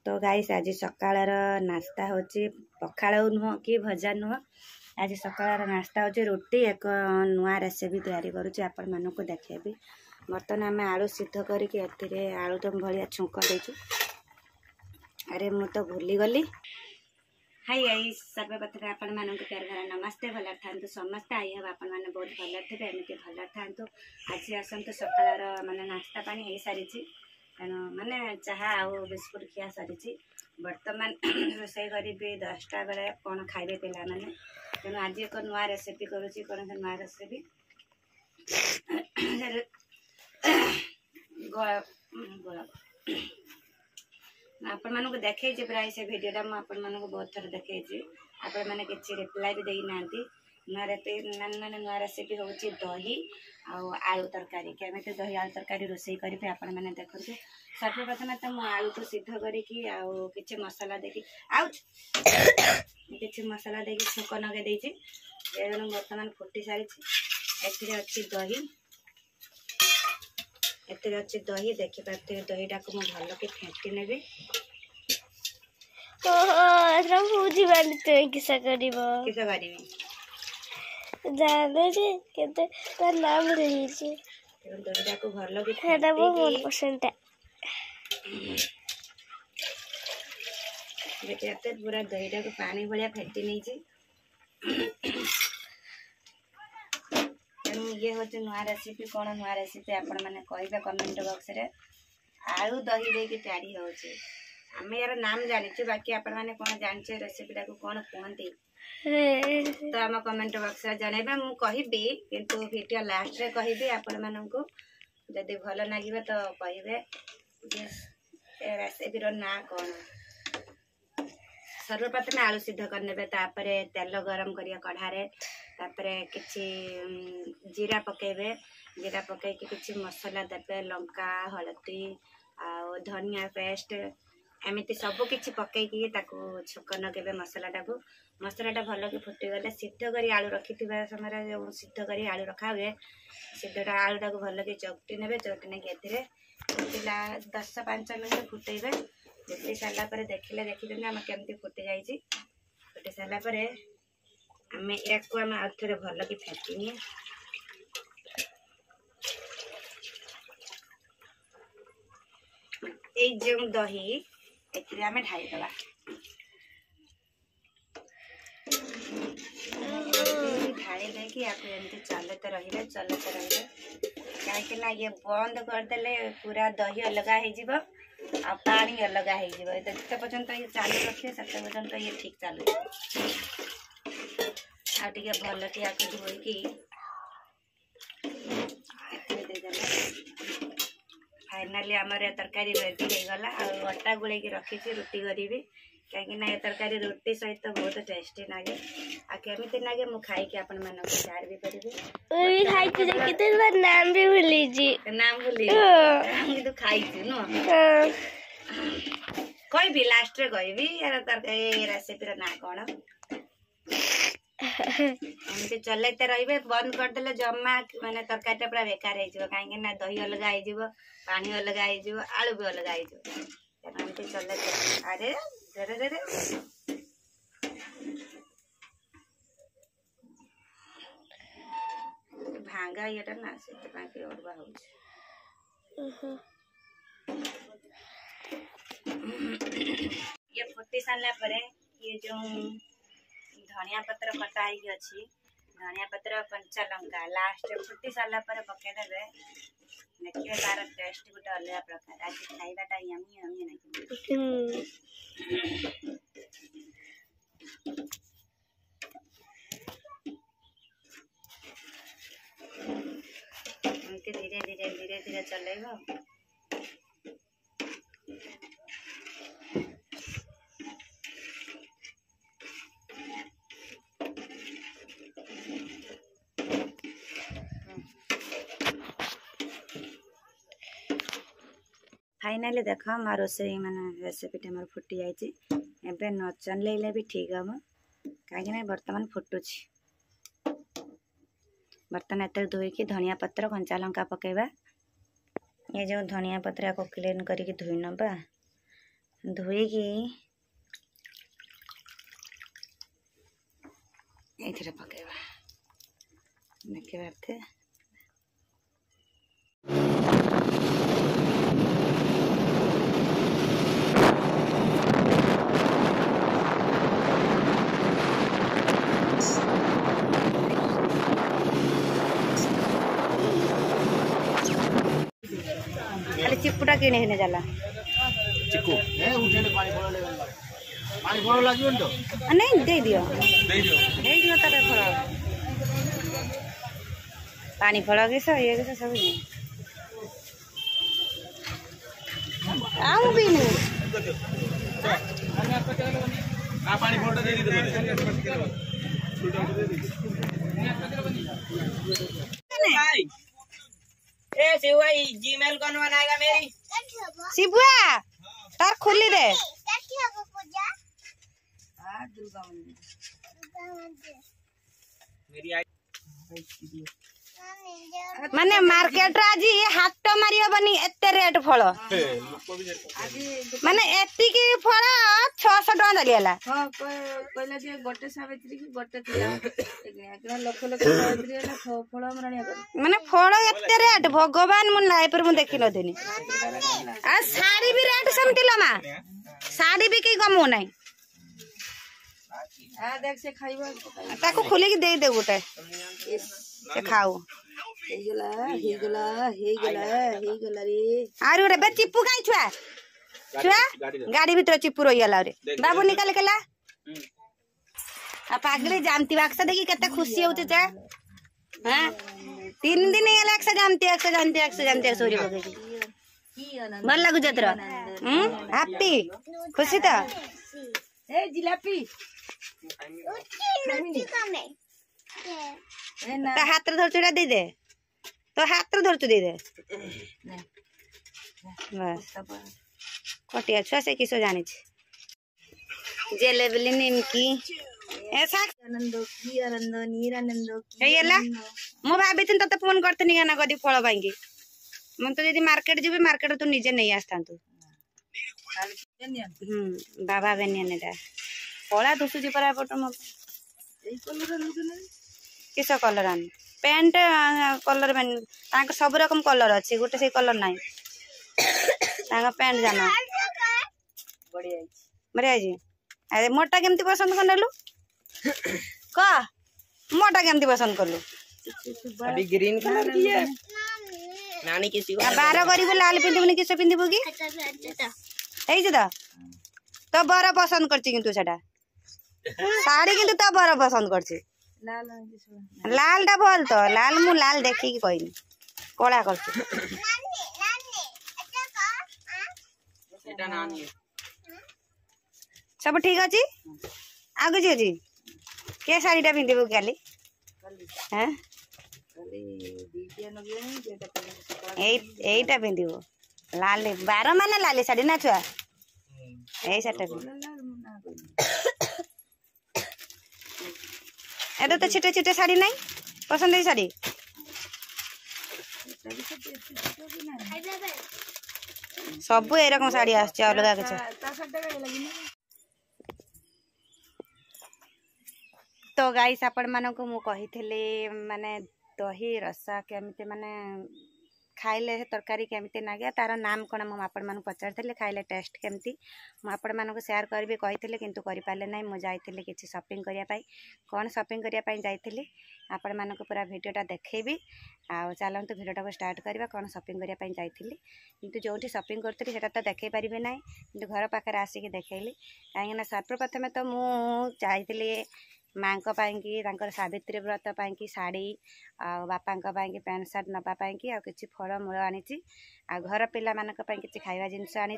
तो गाइस आज सकाळर नास्ता होची पखाळ नुह कि भजा नुह। आज सकाळर नास्ता होची रोटी एक नुआ रेसिपी तैयारी करूची आपण मानक देखेबी। बर्तमान आम आलू सिद्ध करके एथिरे आलुदम भलिया छुंक देचु। अरे मु तो भूली गली। हाय गाइस सर्वप्रथम आपण मानक प्यार भरा नमस्ते। भल थांतु समस्त आई हम आपण माने बहुत भल थे एमती भल थांतु। आज आसतु सकाळर माने नास्ता पानी हो सारी तेणु माने चाहा आउ बिस्कुट खिया सारी। बर्तमान रोषे करी 10टा बेले कौन खाइबे पिला माने तेणु आज एक नुआ रेसिपी करुची। कौन से नुआ रेसिपी आपण मानक देखे प्राय से भिडियोटा मुझे बहुत थर देखे आपण मैंने किसी रिप्लाई भी देना। नुआ नुआ रेसिपी हूँ दही आलू तरकारी केमी दही आलू तरकारी रोषे करेंगे आपण मैंने देखते। सर्वप्रथम तो मुझे आलू को सिद्ध करी मसला देखी किसी मसला देखी छुक नगे देती बर्तमान फुटी सारी। अच्छी दही एते अच्छी दही देखी पारे दहीटा को मुझे भल कि फेंटी नेबी। किसा करी नाम दहीटा को भल कि देखते पूरा दहीटा को पानी भाया फेंटी नहीं। ये हूँ नुआ रेसिपी। कौन नुआ रेसिपी आपण मैंने कहे कमेंट बॉक्स रे। आलू दही दे तैयारी होचे आम यार नाम जानी बाकी आपण मैंने कौन जाने रेसिपीटा को कौन कहती तो आम कमेंट बॉक्स रे जनइबा। मु कहबी किंतु वीडियो लास्ट रे कहबी आपण माननकु जदि भल लागिबे तो कहबे जे रेसिपी रो ना कौन। सर्वप्रथम आलू सिद्ध करने तापरे तेल गरम करिया कढ़ारे तापरे किछि जीरा पकेबे। जीरा पकई किछि मसला देबे लंका हलदी आ धनिया पेस्ट एमती सब किछि पकईकी ताकू छुक नगेबे मसलाटा को। मसलाटा भल कि फुटी गले सिद्ध करी आलू रखि समय जो सिद्ध करी आलू रखा हुए सिद्धटा आलूटा को भल कि चकटी नेबे। चकटी नहीं एथिरे फुटिला 10-5 मिनट फुटेबे। फुटी सारा पर देखिले देखिले आम केमती फुटी जाइए। फुटी सारा पर आम या आम आउे भल कि फेंटी जो दही एथिरे आम ढाईदबा। ढाई देकी एमती चलते रही कहीं ये बंद करदे पूरा दही अलग हो आ पानी अलग होते पर्यंत ये चालू रखिए से पर्यंत ये ठीक चालू आगे भल कि धोईकी फाइनाली आमर तरकारी रेडी हो गला। आटा गुले रखी रुटी करी कहीं ये तरकारी रुटी सहित बहुत टेस्टी लगे। आ केमिति लगे मु खाई के अपन मन को शेयर भी करिवे। नाम भी भूली नाम भूली तो खाई नु कहबी लास्ट रे कहबी यार तरकारी रेसिपी ना कौन एमती चलते रही। बंद करदे जमा माने तरकारी पूरा बेकार हो कहीं दही अलग हो पानी अलग हो आलू भी अलग हो एमती चलते। अरे धीरे धीरे भांगा ये ना से अड़ुआ हो ये फुटी सारा पर ये जो धनिया पत्र कटा अच्छी धनिया पत्र कंचा लंका लास्ट फुटी सारा पर पकईदे देखिए तार टेस्ट गोटे अलग प्रकार। आज खाइबाटा यमी यमी नहीं एमती धीरे धीरे धीरे धीरे चलेब। फाइनाली देख मोर रोषे माने रेसिपीटा मोर फुटी जाइए न चलेले भी ठीक हम कहीं बर्तमान फुटुची। बर्तमान एत धोईकी धनिया पत्र कंचा लंका पकेबा। ये जो धनिया पत्र को क्लीन करके धोई नबा धोईकी ये पकेबा देखते खाली चिपुटा किने जाला चिकू पानी फल लगे तो नहीं दे दियो तार फल पानी फल किस ये किस सब आऊ भी नहीं पानी फल दे दी ए शिवा जीमेल कौन बनाएगा मेरी शिबुआ तार खोली दे माने मार्केट आज हाट मारी हबनी एते रेट फल माने एतिकी फल 600 टका दलियाला हां कहला जे गोटे सावित्री की गोटे तिला एकना लख लख सावित्री ना फल मराणिया कर माने फल एते रेट भगवान मन लाइफ पर मु देखि न देनी आ साड़ी भी रेट समतिला मा साड़ी भी की कम हो नाही आ देख से खाइबा ताको खोले की दे दे गोटे से खाओ हे गला रे आरे रे बे चिप्पू काई छुआ गाड़ी भीतर चिप्पू रही गला रे बाबू निकाल केला आ पागले जानती बाक्सा देखी केते खुशी होते जा हां 3 दिन हेला एकसा जानती सोरी बगे मन लागु जतरा हैप्पी खुशी त ए जिलापी ता हाथ धरचुड़ा दे दे तो हाथ धरचु दे दे बस कटिया छुआ से किसो जानी जेलेबली निमकी ऐसा आनंद की आनंद निरानंद की हेला मो भाबी थिन तते फोन करतनी गाना कदी फळ बांगी मन तो यदि मार्केट जीबे मार्केट तो निजे नहीं आस्तांतु बाबा बेनियन दा पळा दुसु जी परा फोटो म ए कलर लुगने किस कलर आन पैंट कलर तांक सब रकम कलर अच्छी गोटे से कलर ना पैंट जाना बढ़िया जी अरे मोटा केमती पसंद करलु क मोटा केमती पसंद करलु अभी ग्रीन कलर की है नानी किसी को बार करिबो लाल पिंदिबनी किस पिंदिबो की एई जे तो बड़ा पसंद करछि किंतु सेटा साड़ी किंतु तो बड़ा पसंद करछि लाल टा भल तो लाल मु लाल देखी कहनी कला कर सब ठीक अच्छी आगु जी के साड़ी टा पिंधु काली एटा पिंधु लाल 12 माने लाली साड़ी ना छुआ यही साड़ी एदा तो छिटे छिटे साड़ी नहीं पसंद है साड़ी सब ए रकम साड़ी आछे अलगा किछ तो गाइस आपण मानको मु कहिथिले माने दही रसा केमिते माने खाइले तरकारी केमिते नागे तार नाम कौन मुझे आपण मान पचार खाइले टेस्ट केमती मुझे मान शेयर करी कही किंतु करि पाले नै मु जाइथिले किछि शॉपिंग करिया पाई कौन शॉपिंग करिया पाई जाइथिले आपण मान पूरा वीडियोटा देखैबी आ चलंतु वीडियोटा को स्टार्ट करबा कौन शॉपिंग करिया पाई जाइथिले किंतु जोठी शॉपिंग करथि सेटा तो देखै परिबे नै किंतु घर पाखरे आसिक देखैली काहेना सर्वप्रथम तो मु जाइथिले माँ को सावित्री व्रत पाई शाढ़ी बापा की पैंट सार्ट नापाई आ कि फल मूल आनी घर पिला कि खावा जिनस आनी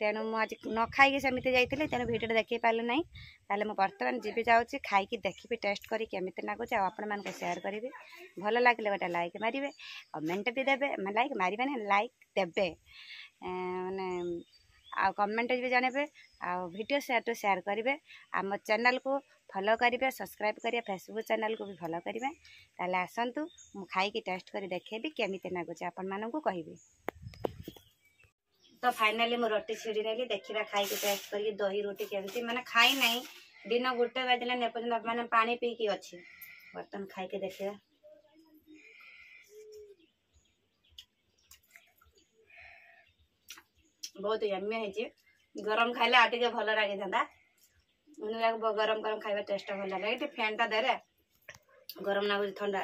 तेणु मुझे न खाई सेमती जाइए तेणु भिडियो देख पारे ना ताले मुझे बर्तमान जी जाऊँगी खाई देखी टेस्ट करी केमिति लगुच आपण मान शेयर करी भल लगे गोटे लाइक मारे कमेंट भी देवे लाइक मारे लाइक देवे माने आ कमेंट भी जानवे आ वीडियो शेयर करेंगे आम चैनल को फॉलो करेंगे सब्सक्राइब करेंगे फेसबुक चैनल को भी फॉलो करेंगे ताले आसतु मु खाई टेस्ट कर देखेबी केमिति लगुच आपण मानू कहबी तो फाइनाली मु रोटी छिड़ी नेली देखिबा खाई के टेस्ट करके दही रोटी केमती माने खाई नहीं दिन 1 बजला ने पर्यंत माने पानी पी के अछि बर्तन खाई के देखिबा बहुत यम्मी है जी गरम खाइले आ टिके भल लागे था गरम गरम खाइबा टेस्ट भल लगे फैन टा दे गरम ना ठंडा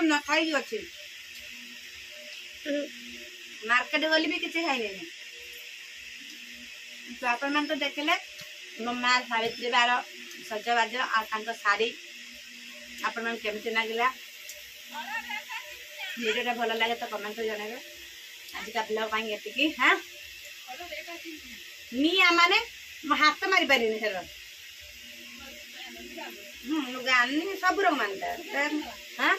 न खाई अच्छी मार्केट गली भी किसी खाई तो आपण मान तो देखले मो माँ सावित्री बार सजबाज आ शाड़ी आपण मान केमती लगे वीडियो भल लगे तो कमेंट जनइबे आज का ब्लॉग ये हाँ निया माने हाथ मारी पारे लुगा सब रंग मानता हाँ